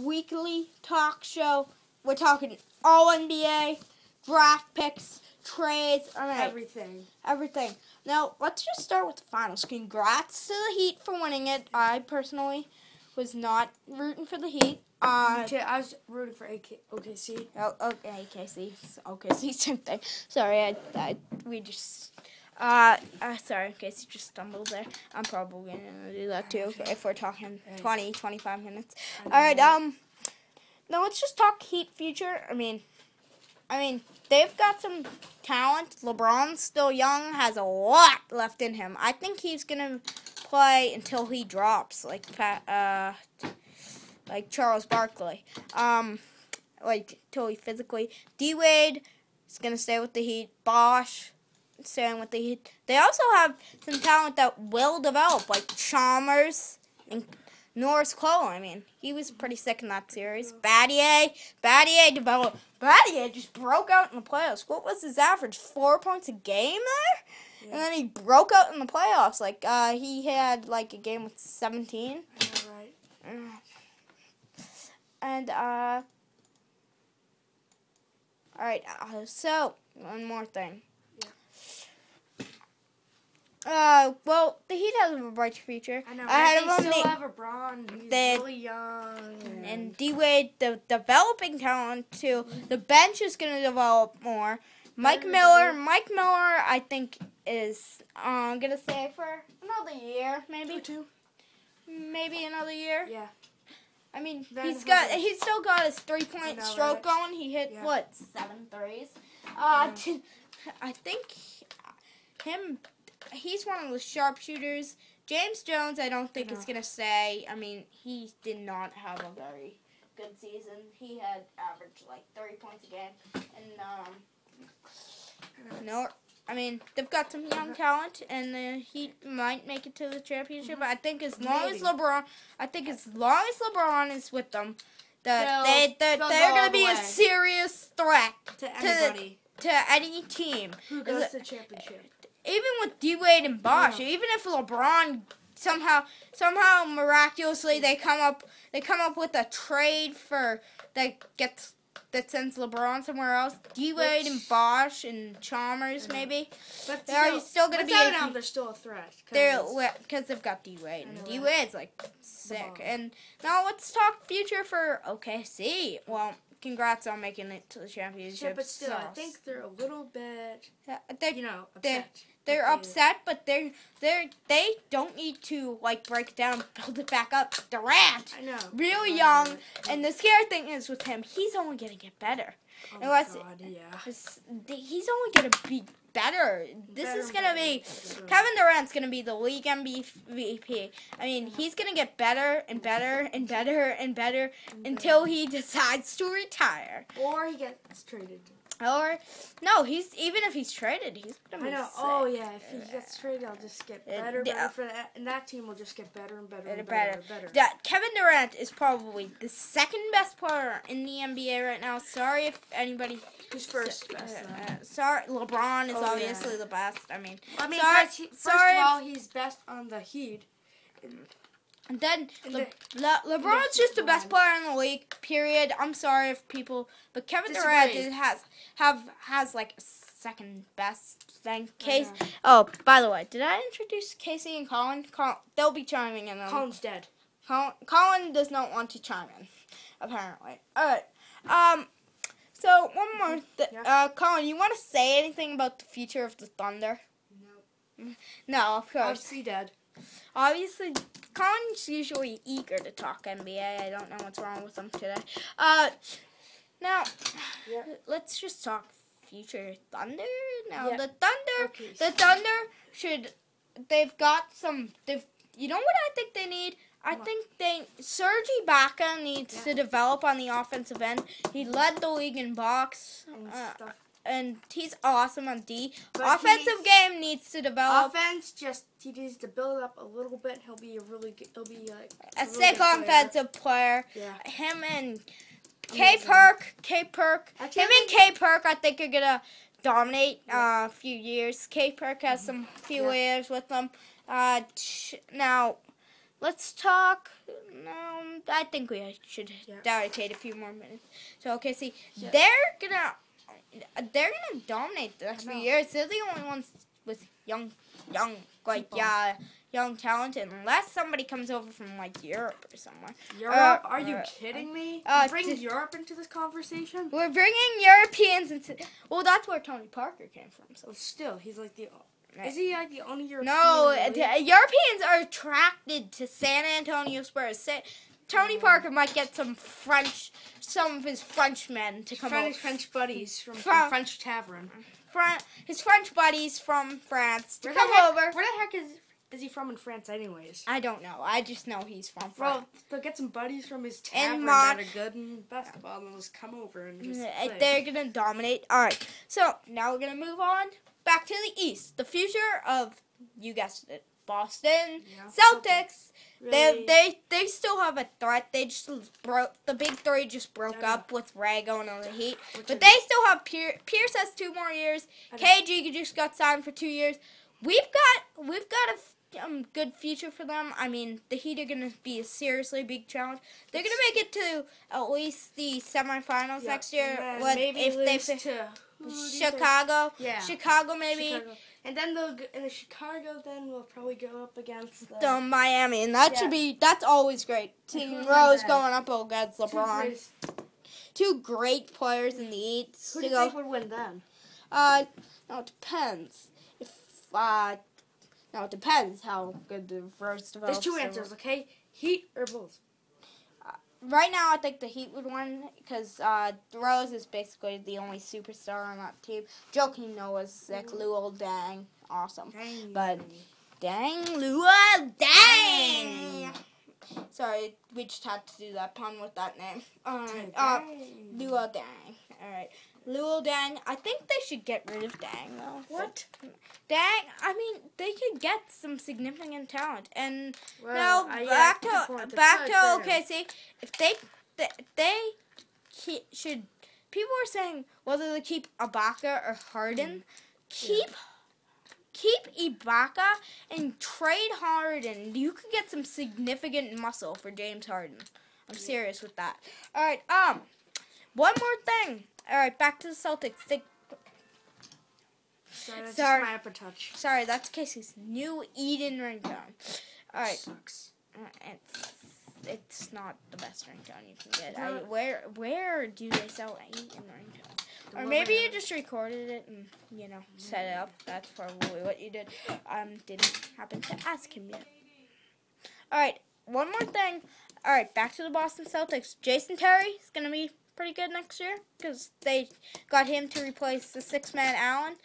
weekly talk show. We're talking all NBA, draft picks, trades, everything. Now, let's just start with the finals. Congrats to the Heat for winning it. I personally was not rooting for the Heat. I was rooting for OKC. Okay, OKC, same thing. Sorry, sorry, Casey just stumbled there. I'm probably gonna do that too if we're talking 20, 25 minutes. All right, now let's just talk Heat future. I mean, they've got some talent. LeBron's still young, has a lot left in him. I think he's gonna play until he drops, like Charles Barkley. Till he physically. D-Wade is gonna stay with the Heat. Bosh staying with the Heat. They also have some talent that will develop, like Chalmers and Norris Cole. I mean, he was pretty sick in that series. Battier developed. Battier just broke out in the playoffs. What was his average? 4 points a game there? Yeah. And then he broke out in the playoffs. He had, a game with 17. Right. And, all right, so, one more thing. Well, the Heat have a bright future. I know, but they still have LeBron. He's really young. And D-Wade, the developing talent, too. The bench is going to develop more. Mike Miller, I think, is going to stay for another year, maybe. Two. Maybe another year. Yeah. I mean, he's still got his 3-point stroke going. He hit, 7 threes? I think he's one of the sharpshooters. James Jones, I don't think is going to stay. I mean, he did not have a very good season. He had averaged 30 points a game. And, they've got some young talent, and he might make it to the championship. I think as long as LeBron is with them, they're going to be a serious threat to anybody. To any team. Who goes to the championship? Even with D-Wade and Bosh, even if LeBron somehow miraculously they come up with a trade that sends LeBron somewhere else. D-Wade and Bosh and Chalmers maybe. But they're still going to be. They're still a threat. Because they've got D-Wade. And D-Wade's sick. And now let's talk future for OKC. Well, congrats on making it to the championship. Yeah, but still, I think they're a little bit, upset. They're upset, but they don't need to break it down, build it back up. Durant, I know, real young, and the scary thing is with him, he's only gonna get better. Oh my God, yeah. He's only gonna be better. Kevin Durant's gonna be the league MVP. I mean, he's gonna get better and better and better and better until he decides to retire. Or he gets traded. No, even if he's traded, he's gonna be sick. Oh yeah, if he gets traded, I'll just get better for that, and that team will just get better and better and better. Kevin Durant is probably the second best player in the NBA right now. Sorry if anybody. Who's first best? Sorry, LeBron is obviously the best. First of all, he's best on the Heat. And then LeBron's just the best player in the league. Period. I'm sorry if people, but Kevin Durant has second best thing. Oh, by the way, did I introduce Casey and Colin? They'll be chiming in. Colin's dead. Colin does not want to chime in, apparently. All right. So one more. Colin, you want to say anything about the future of the Thunder? No. No, of course. Obviously dead. Obviously, Colin's usually eager to talk NBA. I don't know what's wrong with him today. Now, let's just talk future Thunder. Now, the Thunder they've got some, you know what I think they need? I think Serge Ibaka needs to develop on the offensive end. He led the league in blocks. And he's awesome on D. But offensive game needs to develop. He needs to build up a little bit. He'll be a sick offensive player. Yeah. Him and K-Perk. Him and K-Perk, I think, are gonna dominate a few years. K-Perk has some few years with them. Now, let's talk. No, I think we should dedicate a few more minutes. So, okay, see, Yeah. they're gonna dominate the next few years. They're the only ones with young talent, unless somebody comes over from like Europe or somewhere. Europe? Are you kidding me? Bring Europe into this conversation? We're bringing Europeans into. Well, that's where Tony Parker came from. So still, he's like the. Is he like the only European? No, Europeans are attracted to San Antonio Spurs. Tony Parker might get some of his Frenchmen to come over. French buddies from French Tavern. His French buddies from France to come over. Where the heck is he from in France anyways? I don't know. I just know he's from France. Well, they'll get some buddies from his tavern that are good in basketball and just come over and just play. They're going to dominate. All right. So, now we're going to move on back to the East. The future of, you guessed it, Boston Celtics. Really? They still have a threat. They just the big three just broke up with Ray going on the Heat. But they still have Pierce has 2 more years. KG just got signed for 2 years. We've got a good future for them. I mean, the Heat are going to be a seriously big challenge. They're going to make it to at least the semifinals next year. Maybe if they to Chicago. Yeah. Chicago maybe. Chicago. And then they'll go, in the Chicago. Then we'll probably go up against the Miami, and that's always great. Team Rose going up against LeBron. 2 great players in the East. Who do you think would win then? No, it depends. It depends how good the Rose develops. There's 2 answers, okay? Heat or Bulls. Right now, I think the Heat would win because Rose is basically the only superstar on that team. Joakim Noah's sick. Luol Deng, awesome. But Luol Deng. Sorry, we just had to do that pun with that name. Luol Deng. All right. Luol Deng. I think they should get rid of Deng, though. What? Deng, I mean, they could get some significant talent. And now, back to OKC. If they should, people are saying whether to keep Ibaka or Harden. Keep Ibaka and trade Harden. You could get some significant muscle for James Harden. I'm serious with that. All right, one more thing. All right, back to the Celtics. Sorry, that's just my upper touch. Sorry, that's Casey's new Eden ringtone. All right. Sucks. It's not the best ringtone you can get. Where do they sell Eden ringtones? Or maybe you just recorded it and, set it up. That's probably what you did. Didn't happen to ask him yet. All right, one more thing. All right, back to the Boston Celtics. Jason Terry is going to be pretty good next year because they got him to replace the 6-man Allen.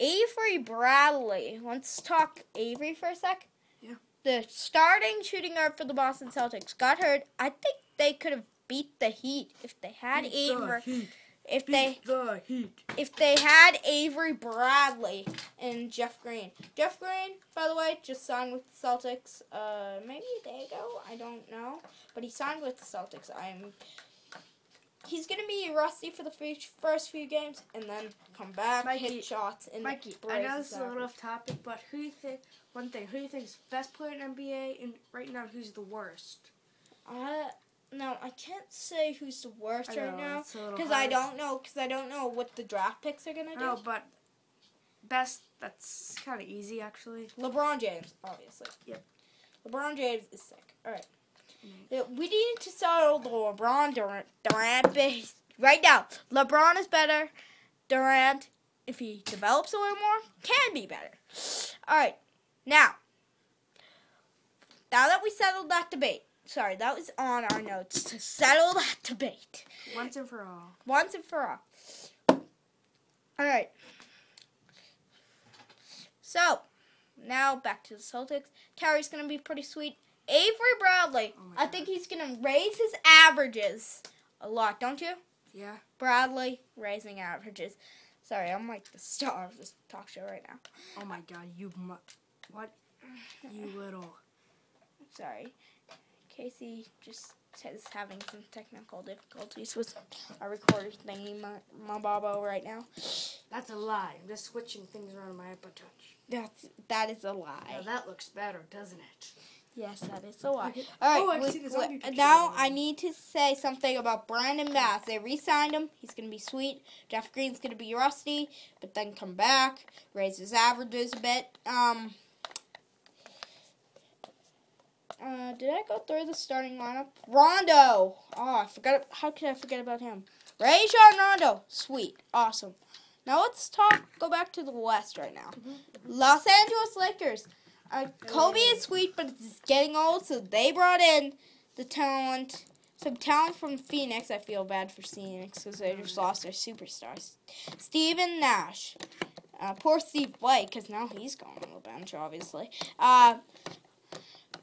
Avery Bradley. Let's talk Avery for a sec. Yeah. The starting shooting guard for the Boston Celtics got hurt. I think they could have beat the Heat if they had Avery. If they had Avery Bradley and Jeff Green. Jeff Green, by the way, just signed with the Celtics maybe a day ago. I don't know. But he signed with the Celtics. He's going to be rusty for the first few games and then come back, hit shots. And Mikey, I know this is a little off topic, but who do you think is the best player in NBA and right now who's the worst? No, I can't say who's the worst right now because I don't know what the draft picks are going to do. No, but best, that's kind of easy actually. LeBron James, obviously. Yep. LeBron James is sick. All right. We need to settle the LeBron Durant base right now. LeBron is better. Durant, if he develops a little more, can be better. All right. Now that we settled that debate. Sorry, that was on our notes to settle that debate. Once and for all. Once and for all. All right. So, now back to the Celtics. Terry's going to be pretty sweet. Avery Bradley, I think he's going to raise his averages a lot, don't you? Yeah. Bradley, raising averages. Sorry, I'm like the star of this talk show right now. Oh my god, what? You little. Sorry. Casey just is having some technical difficulties with our recorder thingy, my babo right now. That's a lie. I'm just switching things around my upper touch. That is a lie. Now that looks better, doesn't it? Yes, that is the Y. Okay. All Oh, I right, can see the zombie picture now there. I need to say something about Brandon Bass. They re-signed him. He's going to be sweet. Jeff Green's going to be rusty, but then come back, raise his averages a bit. Did I go through the starting lineup? Rondo. Oh, I forgot. How could I forget about him? Rajon Rondo. Sweet. Awesome. Now let's go back to the West right now. Los Angeles Lakers. Kobe is sweet, but it's getting old, so they brought in some talent from Phoenix. I feel bad for Phoenix because they just lost their superstars. Steven Nash. Poor Steve Blake, because now he's going on the bench, obviously.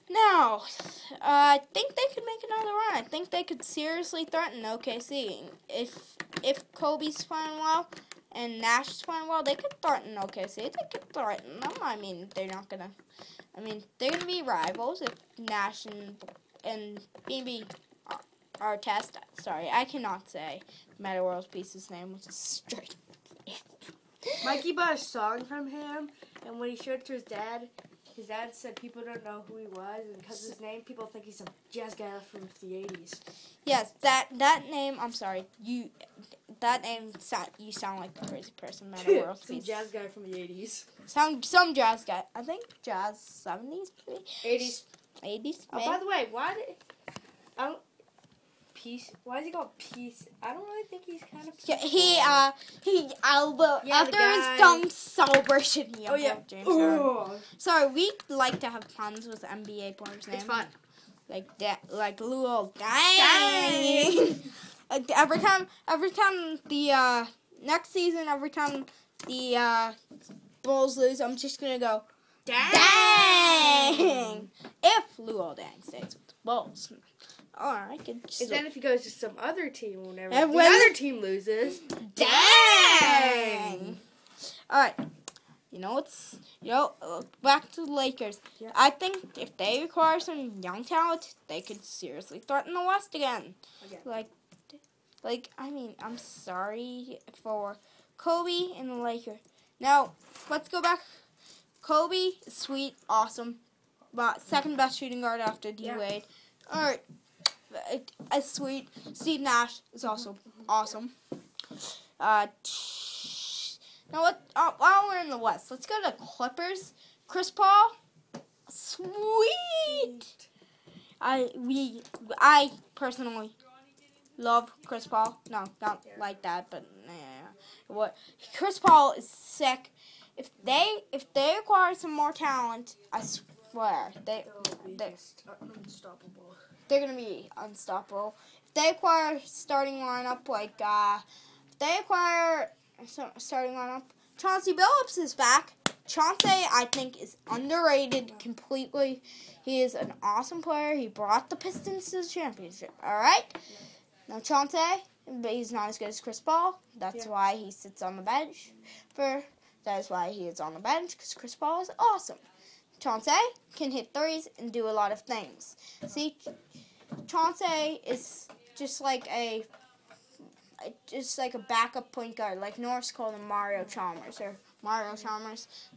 Now, I think they could make another run. I think they could seriously threaten OKC. If Kobe's playing well and Nash is playing well, they could threaten OKC. They could threaten them. I mean, they're gonna be rivals if Nash and maybe Artest. Sorry, I cannot say Meta World Peace's name, which is straight. Mikey bought a song from him, and when he showed it to his dad said people don't know who he was, and because of his name, people think he's some jazz guy from the 80s. Yes, that name, I'm sorry, you sound like a crazy person, Meta World Some Peace. jazz guy from the 80s. Some jazz guy. I think jazz 70s, maybe? 80s. 80s, Oh, maybe? by the way, why is he called Peace? I don't really think he's kind of. Yeah, after the guy. his dumb celebration, he broke James Harden. Ooh. Sorry, we like to have puns with NBA players' names. It's fun. Like that, like Lou. Dang. every time the next season, every time the Bulls lose, I'm just gonna go dang. If Lou Dang stays with the Bulls. Or I could just... And then if he goes to some other team whenever And the when- other team loses, Dang! Alright. Back to the Lakers. Yeah. I think if they acquire some young talent, they could seriously threaten the West again. I'm sorry for Kobe and the Lakers. Now, let's go back. Kobe is sweet, awesome. But second best shooting guard after D-Wade. Alright. Sweet. Steve Nash is also awesome. Now while we're in the West, let's go to Clippers. Chris Paul, sweet. I personally love Chris Paul. No, not like that, but what Chris Paul is sick. If they acquire some more talent, I swear they're unstoppable. They're gonna be unstoppable. If they acquire starting lineup Chauncey Billups is back. Chauncey, I think, is underrated completely. He is an awesome player. He brought the Pistons to the championship. All right. Now Chauncey, but he's not as good as Chris Paul. That's why he sits on the bench. That is why he is on the bench, because Chris Paul is awesome. Chauncey can hit threes and do a lot of things. See, Chauncey is just like a backup point guard, like Norris called him Mario Chalmers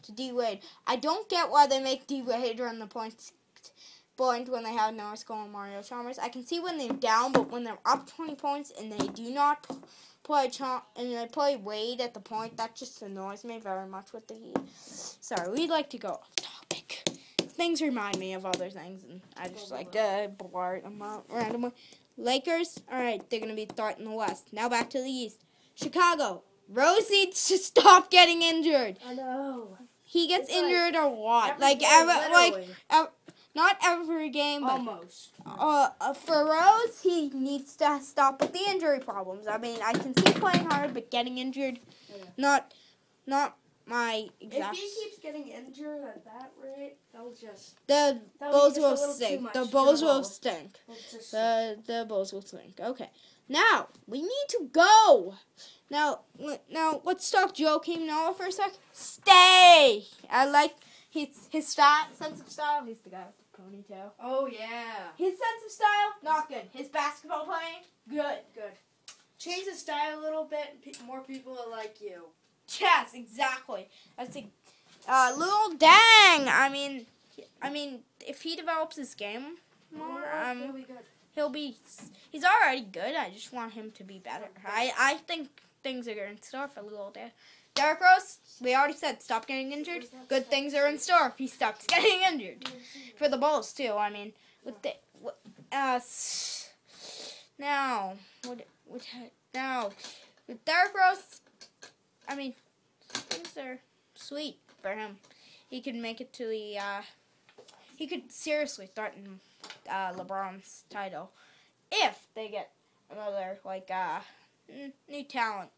to D-Wade. I don't get why they make D-Wade run the point when they have Norris calling Mario Chalmers. I can see when they're down, but when they're up 20 points and they do not play and they play Wade at the point, that just annoys me very much with the Heat. Sorry, we'd like to go off topic. Things remind me of other things, and I just like to blurt them out randomly. Lakers, alright, they're going to be threatening the West. Now back to the East. Chicago, Rose needs to stop getting injured. I know. He gets injured a lot. Not every game, but almost. For Rose, he needs to stop with the injury problems. I mean, I can see playing hard, but getting injured, not my exact. If he keeps getting injured at that rate, the Bulls will stink. stink. The Bulls will stink. The Bulls will stink. Okay. Now we need to go. Now let's talk Joakim Noah for a sec. Stay. I like his sense of style. He's the guy with the ponytail. Oh yeah. His sense of style, not good. His basketball playing, good. Change the style a little bit, and more people will like you. Yes, exactly. That's a little dang. I mean, I mean, if he develops his game more, he'll be good. He's already good. I just want him to be better. I think things are in store for little Derek. Derek Rose, we already said, stop getting injured. Good things are in store if he stops getting injured. For the Bulls, too. I mean, with the... now, with Derek Rose, I mean, things are sweet for him. He could make it to the, he could seriously threaten LeBron's title if they get another, like, new talent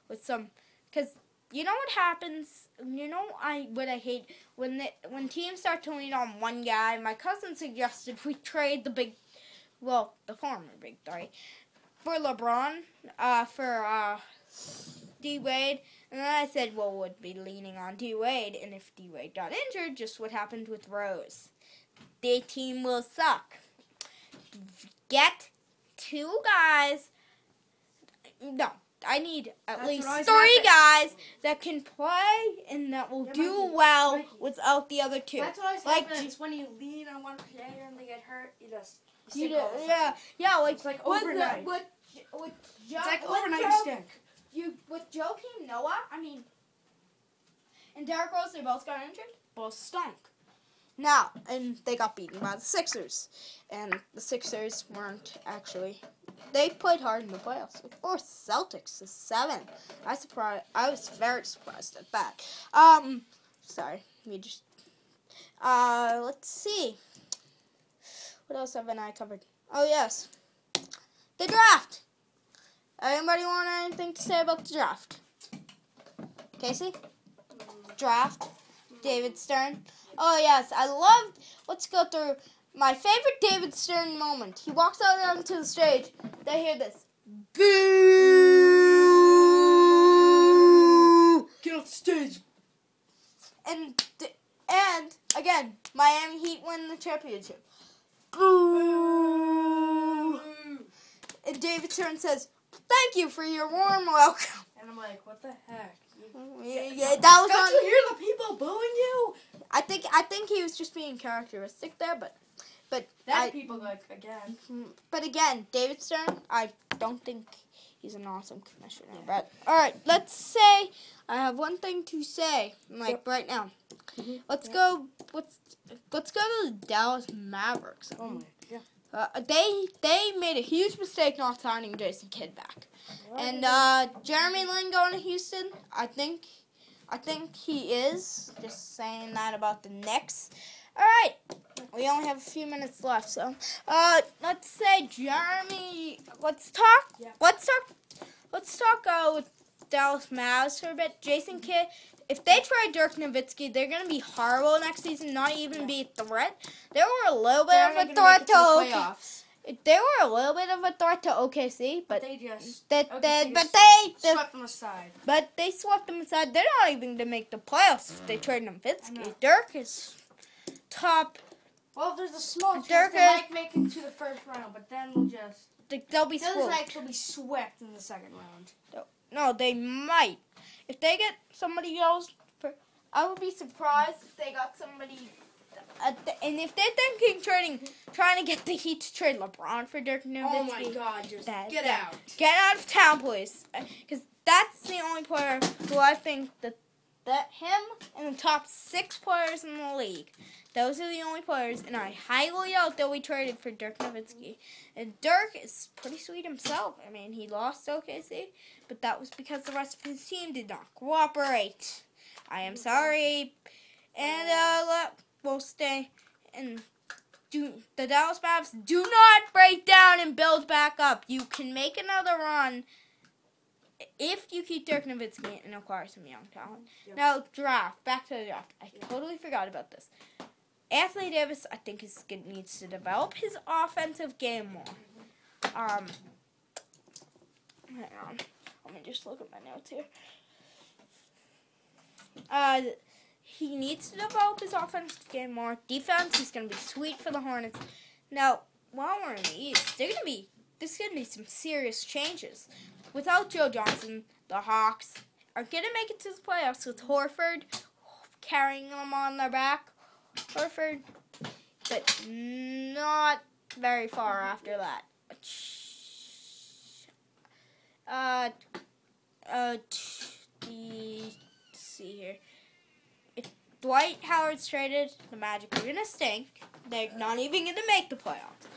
with some, because you know what happens, what I hate, when teams start to lean on one guy. My cousin suggested we trade the former Big Three for LeBron, for D-Wade, and then I said, well, would be leaning on D-Wade, and if D-Wade got injured, just what happened with Rose. Their team will suck. Get two guys. No, I need at least three guys that can play and that will do well without the other two. That's what I was like. It's when you lean on one player and they get hurt, you just stick all the time. It's like overnight. It's like overnight stick. With Joakim Noah, I mean, and Derrick Rose, they both got injured. Both stunk. Now, and they got beaten by the Sixers. And the Sixers weren't actually... They played hard in the playoffs. Or Celtics to 7. I was very surprised at that. Sorry. Let's see. What else haven't I covered? Oh, yes. The draft. Anybody want anything to say about the draft? Casey? Draft. David Stern. Oh, yes. Let's go through my favorite David Stern moment. He walks out onto the stage. They hear this. Boo! Get off the stage. And again, Miami Heat win the championship. Boo! And David Stern says, "Thank you for your warm welcome." And I'm like, what the heck? Yeah, that was Don't you hear the people booing you? I think he was just being characteristic there, but people like again. But again, David Stern, I don't think he's an awesome commissioner. But all right, let's say I have one thing to say, right now. Mm-hmm. Let's go to the Dallas Mavericks. Oh my god. They made a huge mistake not signing Jason Kidd back. And Jeremy Lin going to Houston, I think he is. Just saying that about the Knicks. All right, we only have a few minutes left, so let's say Jeremy. Let's talk with Dallas Mavs for a bit. Jason Kidd. If they try Dirk Nowitzki, they're going to be horrible next season, not even be a threat. They were a little bit of a threat to playoffs. They were a little bit of a threat to OKC, but they swept them aside. But they swept them aside. They're not even going to make the playoffs if they trade Nowitzki. Dirk is top. Well, there's a small chance they might make it to the first round, but then they'll be swept. They'll be swept in the second round. No, they might. If they get somebody else, I would be surprised if they got somebody. And if they're thinking trying to get the Heat to trade LeBron for Dirk Nowitzki. Oh my God! Just get out. Get out of town, please. Because that's the only player who I think that him and the top 6 players in the league. Those are the only players, and I highly doubt they'll be traded for Dirk Nowitzki. And Dirk is pretty sweet himself. I mean, he lost OKC, but that was because the rest of his team did not cooperate. I am sorry. And we'll stay. And the Dallas Mavs do not break down and build back up. You can make another run if you keep Dirk Nowitzki and acquire some young talent. Yep. Now, draft. Back to the draft. I totally forgot about this. Anthony Davis, I think, needs to develop his offensive game more. Hang on. Let me just look at my notes here. He needs to develop his offensive game more. Defense, he's going to be sweet for the Hornets. Now, while we're in the East, there's going to be some serious changes. Without Joe Johnson, the Hawks are going to make it to the playoffs with Horford carrying them on their back, Horford, but not very far after that. Let's see here. If Dwight Howard's traded, the Magic are gonna stink. They're not even gonna make the playoffs.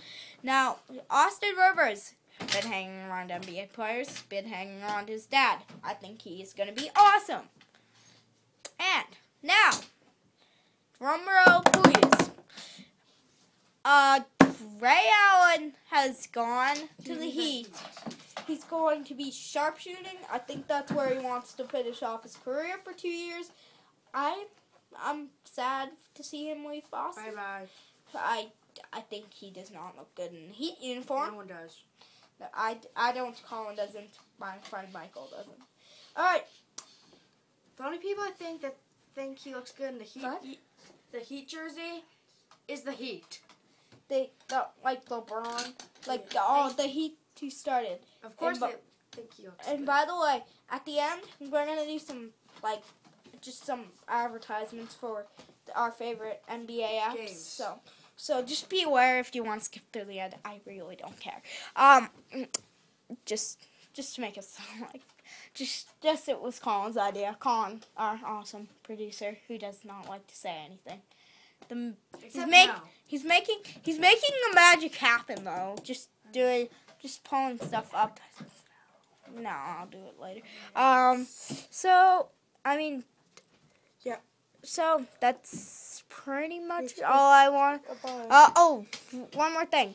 Now, Austin Rivers been hanging around NBA players, been hanging around his dad. I think he is gonna be awesome. And now, drum roll, please. Ray Allen has gone to the Heat. He's going to be sharpshooting. I think that's where he wants to finish off his career for 2 years. I'm sad to see him leave Boston. Bye-bye. I think he does not look good in the Heat uniform. No one does. I don't. Colin doesn't. My friend Michael doesn't. All right. The only people I think he looks good in the Heat jersey is the Heat. They like LeBron, like the Heat who started. Of course, they think he looks good. And by the way, at the end, we're gonna do some just some advertisements for our favorite NBA apps. Games. So just be aware if you want to skip through the end. I really don't care. Just to make it sound like just it was Colin's idea. Colin, our awesome producer, who does not like to say anything. He's making the magic happen though. Just pulling stuff up. No, I'll do it later. So I mean, yeah. So that's pretty much all I want. One more thing.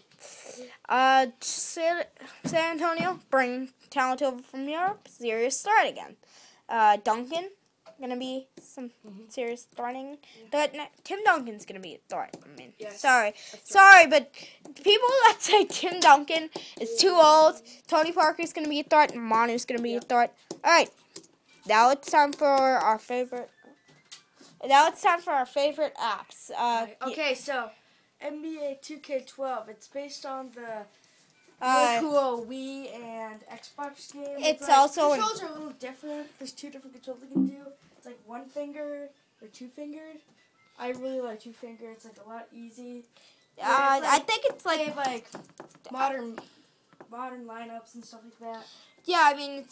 San Antonio bring talent over from Europe. Serious start again. Duncan. Gonna be some serious starting. But Tim Duncan's gonna be a start. I mean, yes, sorry, but people that say Tim Duncan is too old. Tony Parker's gonna be a start, and Manu's gonna be a start. All right, now it's time for our favorite. Apps. Okay, so NBA 2K12. It's based on the really cool Wii and Xbox game. It's also controls are a little different. There's 2 different controls you can do. It's like 1 finger or 2 fingered. I really like 2 finger. It's like a lot easy. I think it's they have like modern lineups and stuff like that. Yeah, I mean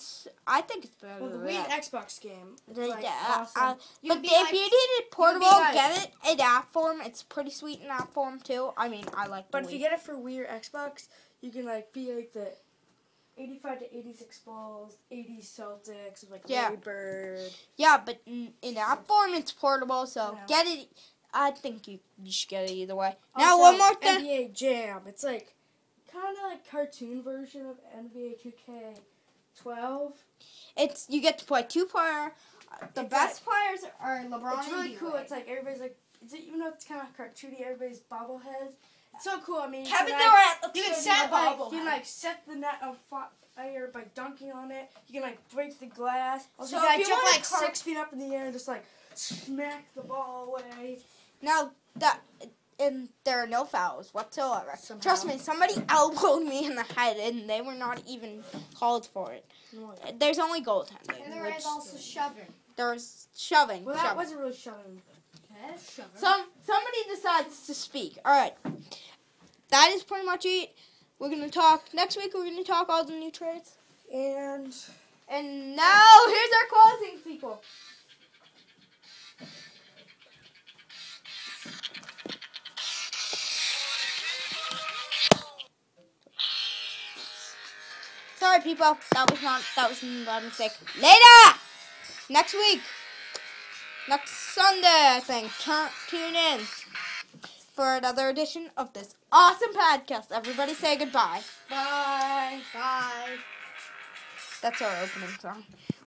I think it's better. Well, the Wii and Xbox game. It's like awesome. awesome. But if you need it portable, get it in app form. It's pretty sweet in app form too. I mean, I like. But if you get it for Wii or Xbox, you can like be like the 85 to 86 Bulls, 80 Celtics, like Larry Bird. Yeah, but in app form, it's portable, so get it. I think you should get it either way. Also, now, one more thing. NBA Jam. It's like kind of like cartoon version of NBA 2K12. You get to play 2-player. The best players are LeBron. It's really and cool. D-Wade. It's like everybody's like, even though it's kind of cartoony, everybody's bobbleheads. It's so cool. I mean, Kevin Durant. You can set the net on fire by dunking on it. You can like break the glass. Also, you can jump like 6 feet up in the air and just like smack the ball away. Now and there are no fouls whatsoever. Somehow. Trust me, somebody elbowed me in the head, and they were not even called for it. No. There's only goaltending. And there is also shoving. There was shoving. Well, that wasn't really shoving. Somebody decides to speak. All right, that is pretty much it. We're gonna talk next week. We're gonna talk all the new trades. And now here's our closing sequel. Sorry, people. That was a mistake. Later! Next week. Next Sunday, I think. Tune in for another edition of this awesome podcast. Everybody say goodbye. bye. Bye. That's our opening song.